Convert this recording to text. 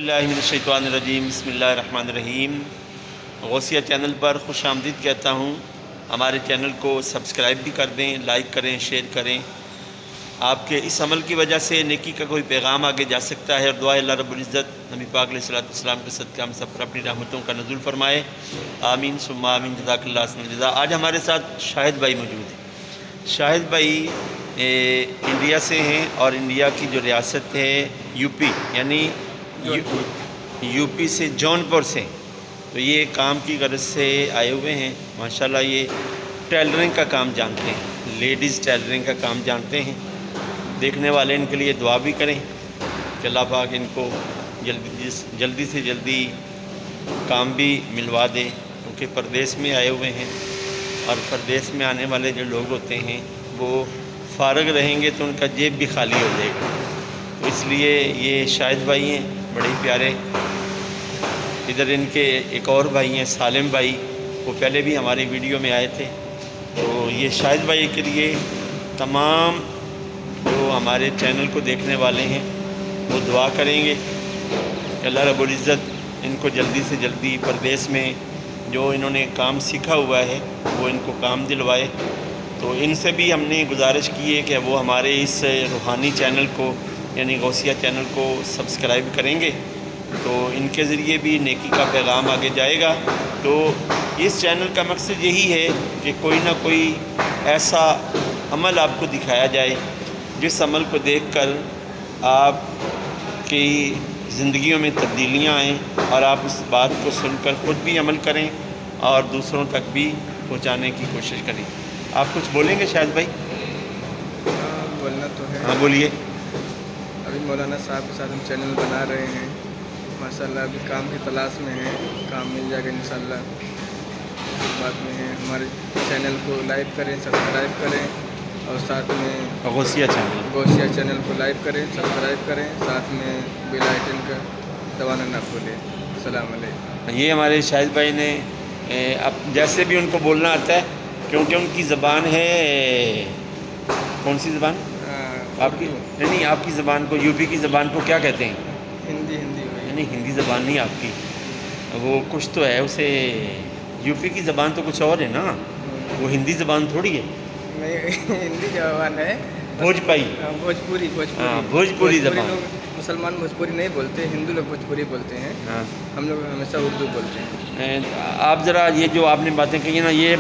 اللہ من الشیطان الرجیم بسم اللہ الرحمن الرحیم۔ غوثیہ چینل پر خوش آمدید کہتا ہوں۔ ہمارے چینل کو سبسکرائب بھی کر دیں، لائک کریں، شیئر کریں۔ آپ کے اس عمل کی وجہ سے نیکی کا کوئی پیغام آگے جا سکتا ہے، اور دعا اللہ رب العزت نبی پاک علیہ الصلوۃ والسلام کے صدقہ ہم سب پر اپنی رحمتوں کا نزول فرمائے، آمین ثم آمین۔ جزاک اللہ حسن الجزا۔ آج ہمارے ساتھ شاہد بھائی موجود ہیں۔ شاہد بھائی انڈیا سے ہیں، اور انڈیا کی جو ریاست ہے یو پی، یعنی یو پی سے جونپور سے، تو یہ کام کی غرض سے آئے ہوئے ہیں۔ ماشاءاللہ یہ ٹیلرنگ کا کام جانتے ہیں، لیڈیز ٹیلرنگ کا کام جانتے ہیں۔ دیکھنے والے ان کے لیے دعا بھی کریں کہ اللہ پاک ان کو جلدی سے جلدی کام بھی ملوا دے، کیونکہ پردیس میں آئے ہوئے ہیں، اور پردیس میں آنے والے جو لوگ ہوتے ہیں وہ فارغ رہیں گے تو ان کا جیب بھی خالی ہو جائے گا۔ تو اس لیے یہ شاہد بھائی ہیں، بڑے ہی پیارے۔ ادھر ان کے ایک اور بھائی ہیں سالم بھائی، وہ پہلے بھی ہماری ویڈیو میں آئے تھے۔ تو یہ شاہد بھائی کے لیے تمام جو ہمارے چینل کو دیکھنے والے ہیں وہ دعا کریں گے کہ اللہ رب العزت ان کو جلدی سے جلدی پردیس میں جو انہوں نے کام سیکھا ہوا ہے وہ ان کو کام دلوائے۔ تو ان سے بھی ہم نے گزارش کی ہے کہ وہ ہمارے اس روحانی چینل کو یعنی غوثیہ چینل کو سبسکرائب کریں گے، تو ان کے ذریعے بھی نیکی کا پیغام آگے جائے گا۔ تو اس چینل کا مقصد یہی ہے کہ کوئی نہ کوئی ایسا عمل آپ کو دکھایا جائے جس عمل کو دیکھ کر آپ کی زندگیوں میں تبدیلیاں آئیں، اور آپ اس بات کو سن کر خود بھی عمل کریں اور دوسروں تک بھی پہنچانے کی کوشش کریں۔ آپ کچھ بولیں گے شاہد بھائی؟ بولنا تو ہے۔ ہاں بولیے۔ ابھی مولانا صاحب کے ساتھ ہم چینل بنا رہے ہیں، ماشاءاللہ ابھی کام کی تلاش میں ہیں، کام مل جائے گا انشاءاللہ۔ اس بات میں ہے ہمارے چینل کو لائک کریں، سبسکرائب کریں، اور ساتھ میں غوثیہ چینل کو لائک کریں، سبسکرائب کریں، ساتھ میں بیل آئیکن کا دبانا نہ بھولیں۔ السلام علیکم۔ یہ ہمارے شاہد بھائی نے اب جیسے بھی ان کو بولنا آتا ہے، کیونکہ ان کی زبان ہے کون سی زبان آپ کی؟ نہیں، آپ کی زبان کو، یو پی کی زبان کو کیا کہتے ہیں؟ ہندی نہیں، ہندی زبان نہیں آپ کی، وہ کچھ تو ہے، اسے یو پی کی زبان تو کچھ اور ہے نا، وہ ہندی زبان تھوڑی ہے۔ ہندی زبان ہے، بھوجپائی، بھوجپوری ہاں بھوجپوری زبان۔ لوگ مسلمان بھوجپوری نہیں بولتے، ہندو لوگ بھوجپوری بولتے ہیں، ہاں، ہم لوگ ہمیشہ اردو بولتے ہیں۔ آپ ذرا یہ جو آپ نے باتیں کہی ہیں نا، یہ